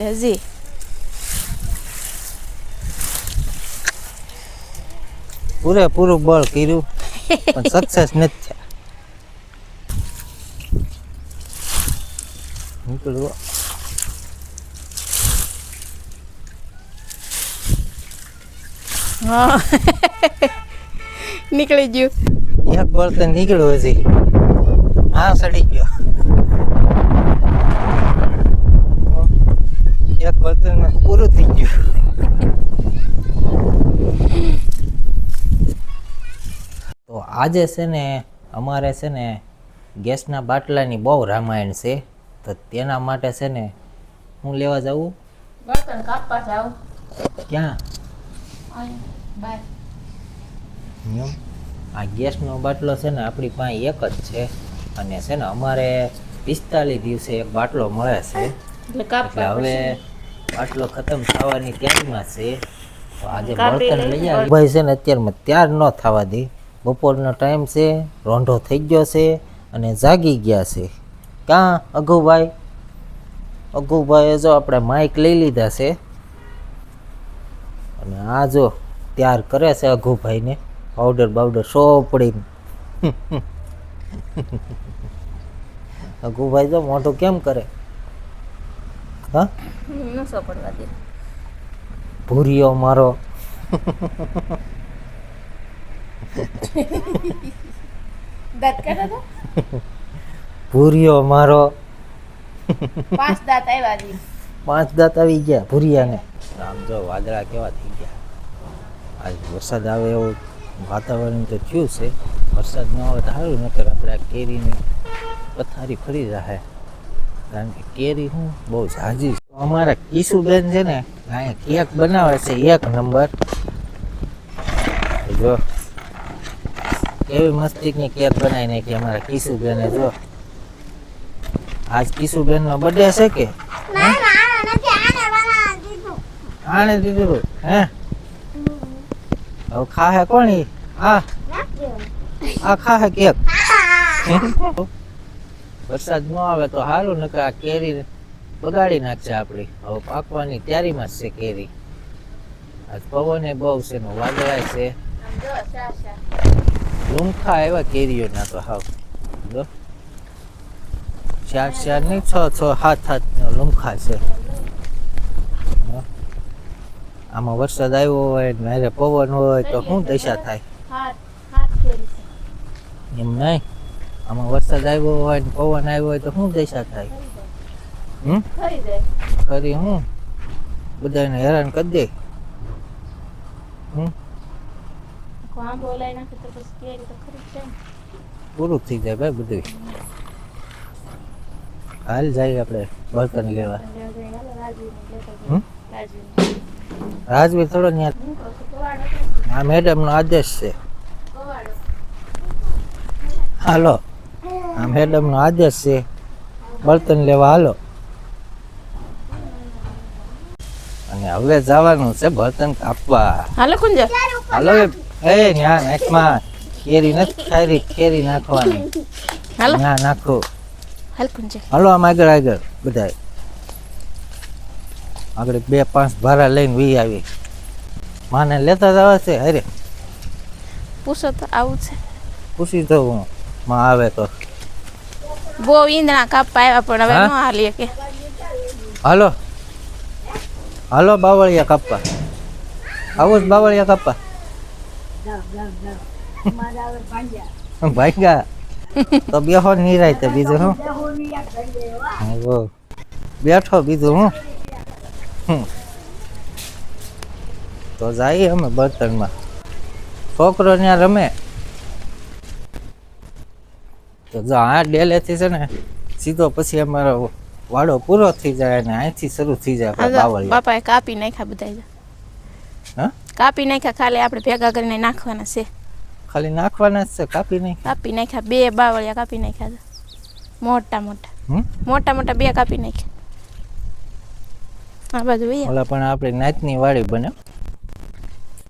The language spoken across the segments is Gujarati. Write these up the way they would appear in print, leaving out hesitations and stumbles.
હજી પૂરેપૂરું બળ કર્યું પણ સક્સેસ નથી થયા. નીકળ્યો હા નીકળી ગયું. એક બળતણ નીકળ્યું હજી. હા સડી ગયો. એક બળતણ પૂરું થઈ ગયું. તો આજે છે ને અમારે છે ને ગેસના બાટલાની બહુ રામાયણ છે. તો તેના માટે છે ને હું લેવા જાઉં. બળતણ કાપવા જાવ. ક્યાં? બાય. આ ગેસનો બાટલો છે ને આપણી પાસે એક જ છે અને છે ને અમારે 45 દિવસે એક બાટલો મળે છે. એટલે હવે બાટલો ખતમ થવાની તૈયારીમાં છે. તો આજે બળતણ લઈ આવી ભાઈ છે ને અત્યારમાં ત્યાર ન થવા દે. બપોરનો ટાઈમ છે, રોંઢો થઈ ગયો છે અને જાગી ગયા છે. ક્યાં અઘુભાઈ? અઘુભાઈએ જો આપણે માઇક લઈ લીધા છે અને આ જો ત્યાર કરે છે અઘુભાઈને પાવડર બાવડર સોપડીને. અઘુભાઈ જો મોઢું કેમ કરે? હા ન સોપડવા દે. ભૂરિયો મારો. દાંત કાઢો તો. ભૂરિયો મારો. 5 દાંત આવ્યા છે. 5 દાંત આવી ગયા ભૂરિયાને. આમ જો વાદળા કેવા થઈ ગયા. આજ વરસાદ આવે એવું વાતાવરણ તો થયું છે. વરસાદ ન આવે તો સારું, નકર આપણે આ કેરીની પથારી ફરી જાય. કારણ કે કેરી હું બહુ ઝાઝી છે. અમારા કિશુબેન છે ને અહીંયા કેક બનાવે છે 1 નંબર. જો કેવી મસ્તીની કેક બનાવી નાખી અમારા કિશુબેને. જો આજ કિશુબેનનો બર્થડે છે કે આને દીધું હે? હવે ખાહે કોણ ઈ? આ ખાહે કેક. વરસાદ ન આવે તો સારું, નકર આ કેરી બગાડી નાખશે આપણી. હવે પાકવાની તૈયારીમાં જ છે કેરી. આજ પવને બહુ છે ને વાદળાય છે. લૂમખા આવ્યા કેરીઓના તો હાવ જો 4 નહીં 6 7 લૂમખા છે. આમાં વરસાદ આવ્યો હોય ને મારે પવન હોય તો શું દશા થાય? એમ નહીં, આમાં વરસાદ આવ્યો હોય ને પવન આવ્યો હોય તો શું દશા થાય? ખરી હું બધાને હેરાન કરી દે. પૂરું થઈ જાય ભાઈ બધું. હાલ જાય આપણે બળતણ લેવા. રાજવીર થોડો ત્યાં આ મેડમનો આદેશ છે. હાલો, આ મેડમનો આદેશ છે બળતણ લેવા હાલો. અને હવે જવાનું છે બળતણ કાપવા. હાલો કુંજ. હાલો એ ન્યા નાખમાં કેરી નથી ખાઈ, કેરી નાખવાની. હાલો ન્યા નાખો. હાલ કુંજ. હાલો આમ આગળ બધાય આગળ 2-5 ભારા લઈને વી આવી. માને લેતા જવા છે. અરે પૂછો તો આવું છે. પૂછી તો હું માં આવે તો. બહુ ઈંદણા કાપવા આવ્યા પણ હવે ન હાલીએ કે. હાલો હાલો બાવળિયા કાપવા. આવો જ બાવળિયા કાપવા. ભાગ્યા તો બેહો નિરાય તો બીજું હું બેઠો બીજું હું. તો જઈએ અમે બર્તનમાં. છોકરો ત્યાં રમે. તો જો આ ડેલેથી છે ને સીધો પછી અમારો વાડો પૂરો થઈ જાય અને અહીંથી શરૂ થઈ જાય બાવળિયા. બાપાએ કાપી નાખ્યા બધા. હા કાપી નાખ્યા, ખાલી આપણે ભેગા કરીને નાખવાના છે. ખાલી નાખવાના જ છે? કાપી નાખ્યા? કાપી નાખ્યા 2 બાવળિયા કાપી નાખ્યા. મોટા 2 કાપી નાખ્યા. આ બાજુ ઓલા પણ આપણી નાચની વાડી બને.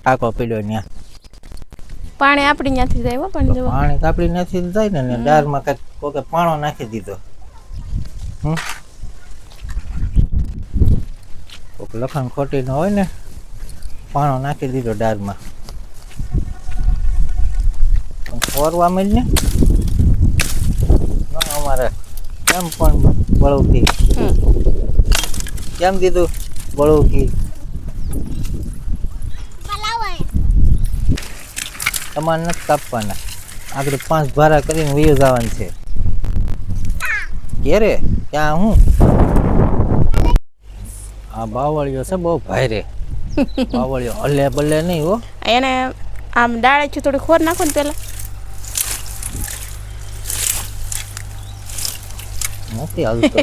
ટાંકો પીડ્યો ત્યાં. પાણી આપણી ત્યાંથી જાય. પણ પાણી આપણી ત્યાંથી જાય ને દાળમાં કઈક કોકે પાણો નાખી દીધો. કોક લખણ ખોટીનો હોય ને પાણો નાખી દીધો દાળમાં ફોરવા જ ને ના અમારે કેમ પણ બળવકી કેમ દીધું બળવકી તમારે નથી કાપવાના આગળ 5 ભારા કરીને વયો જવાનું છે ક્યારે ત્યાં હું આ બાવળિયો છે બહુ ભારે બાવળિયો હલે બલે નહીં હો એને આમ દાળે છે થોડી ખોર નાખો ને પેલા નથી હાલતો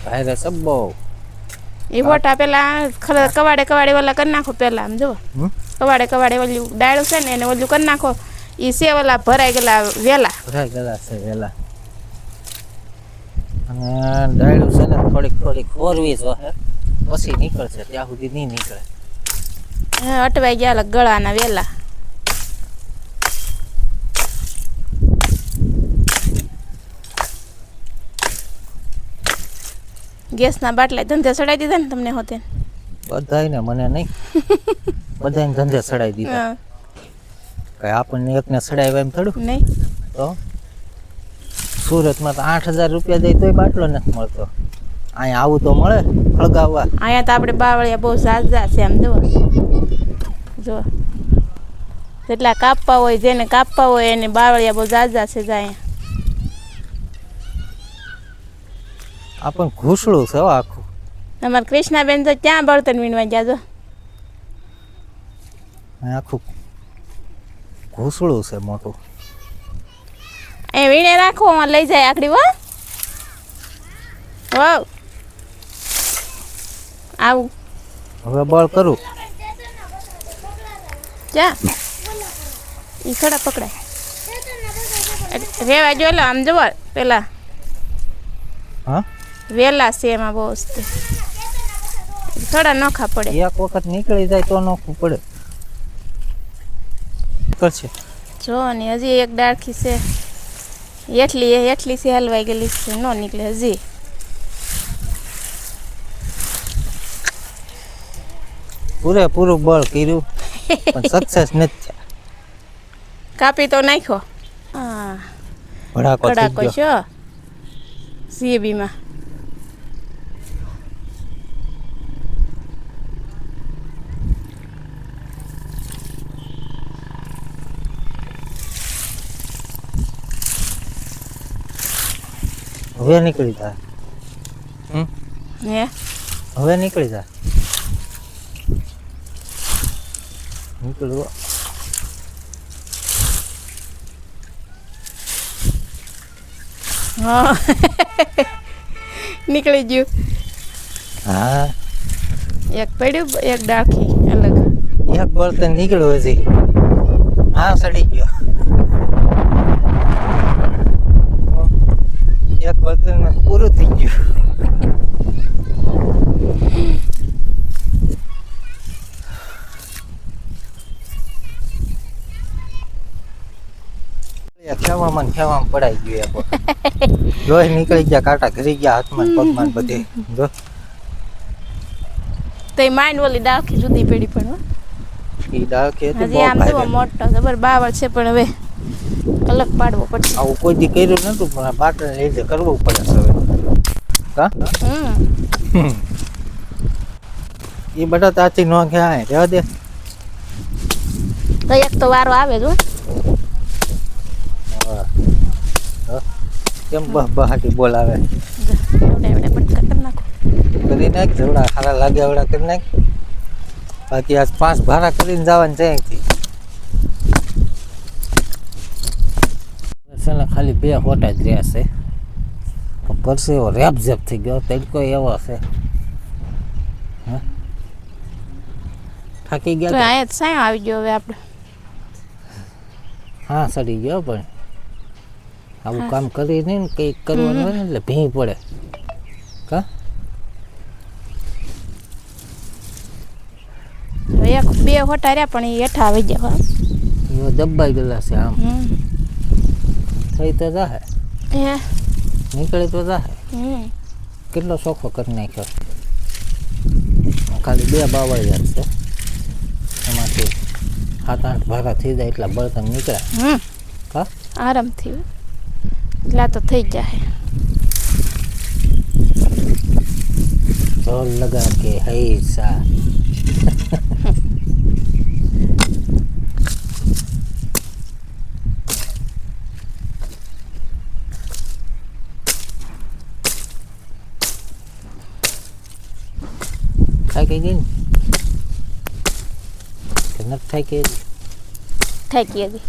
ભારે છે બહુ એ વોટા પેલા કવાડે વાલા કરી નાખો પેલા આમ જુઓ કવાડે ઓલું ડાળું છે ને એને ઓલું કરી નાખો એ છે ઓલા ભરાઈ ગયેલા વેલા છે વેલા અને ડાળું છે ને થોડીક ખોરવી જોઈએ પછી નીકળશે ત્યાં સુધી નહીં નીકળે અટવાઈ ગયા ગળાના વેલા ગેસના બાટલા ધંધે સડાઈ દીધા ને તમને હોતે બધાયને મને નહીં બધાને ધંધે સડાઈ દીધા કઈ આપણને એકને સડાવ્યા એમ થોડું નહીં તો સુરતમાં તો 8,000 રૂપિયા દઈ તોય બાટલો નથી મળતો અહીંયા આવું તો મળે ફળગાવવા અહીંયા તો આપણે બાવળિયા બહુ ઝાઝા છે આમ જો જેટલા કાપવા હોય જેને કાપવા હોય એને બાવળિયા બહુ ઝાઝા છે અહીંયા આપણ ઘૂસડું છે આખું અમારે કૃષ્ણાબેન તો ત્યાં બળતણ વીણવા જાજો આખું ઘૂસડું છે મોટું એ વીણે રાખો લઈ જાય આખડી વાવ આવું હવે બળ કરું જા ઈ ખડા પકડાય રેવા જો આમ જવો પેલા હા વેલા છે એમાં બહુ થોડા નોખા પડે એક વખત નીકળી જાય તો નોખું પડે કરશે જો ને હજી એક ડાળખી છે એટલી છે હલવાઈ ગયેલી છે ન નીકળે હજી પૂરેપૂરું બળ કર્યું પણ સક્સેસ નથી થયા કાપી તો નાખ્યો હા ભડાકો થઈ કડાકો ગયો છો સીબીમાં હવે નીકળી જાય હે હવે નીકળી જાય નીકળવું હા નીકળી ગયું હા એક પડ્યું એક ડાળખી અલગ એક બળતણ નીકળ્યું હજી હા સડી ગયો એક બળતણ પૂરું થઈ ગયું ખેવામાં પડાઈ ગયું એક લોહી નીકળી ગયા કાંટા ઘરી ગયા હાથમાં પગમાં બધે જો તો એ માંડ ઓલી ડાળખી જુદી પડી પણ હો. ઈ ડાળખી હતી હજી આમ બહુ જુઓ ભારે. મોટો જબર બાવળ છે પણ હવે અલગ પાડવો પડશે આવું કોઈ દી કર્યું નતું પણ આ બાટને લીધે કરવું પડે છે હવે કા એ બધા તાચી નો ગયા રહેવા દે તો એક તો વારો આવે જો કેમ બહાટી બોલાવે એવડે પટકા કરી નાખો કરી નાખ જેવડા સારા લાગે એવડા કરી નાખ બાકી આજ 5 ભારા કરીને જવાનું છે અહીંથી ખાલી 2 હોટા જ રહ્યા છે પરસેવો રેપ ઝેપ થઈ ગયો તડકો એવો છે થાકી તો ગયા અહીંયા સાયો આવી ગયો હવે આપણે હા સડી ગયો પણ આવું કામ કરી નહીં ને કંઈક કરવાનું હોય ને એટલે ભીં પડે કા એક બે હોટા રહ્યા પણ એ હેઠા આવી ગયા એવો દબાઈ ગયેલા છે આમ થઈ તો જાહે હે નીકળે તો જાહે હમ કેટલો ચોખ્ખો કરી નાખ્યો ખાલી 2 બાવળિયા છે, એમાંથી 7-8 ભાગા થઈ જાય એટલા બળતણ નીકળ્યા. હા આરામથી એટલા તો થઈ જાય. ઢોલ લગા કે હૈસા. થાય કઈ ગઈ ને કે નથી થાય કે થઈ ગઈ.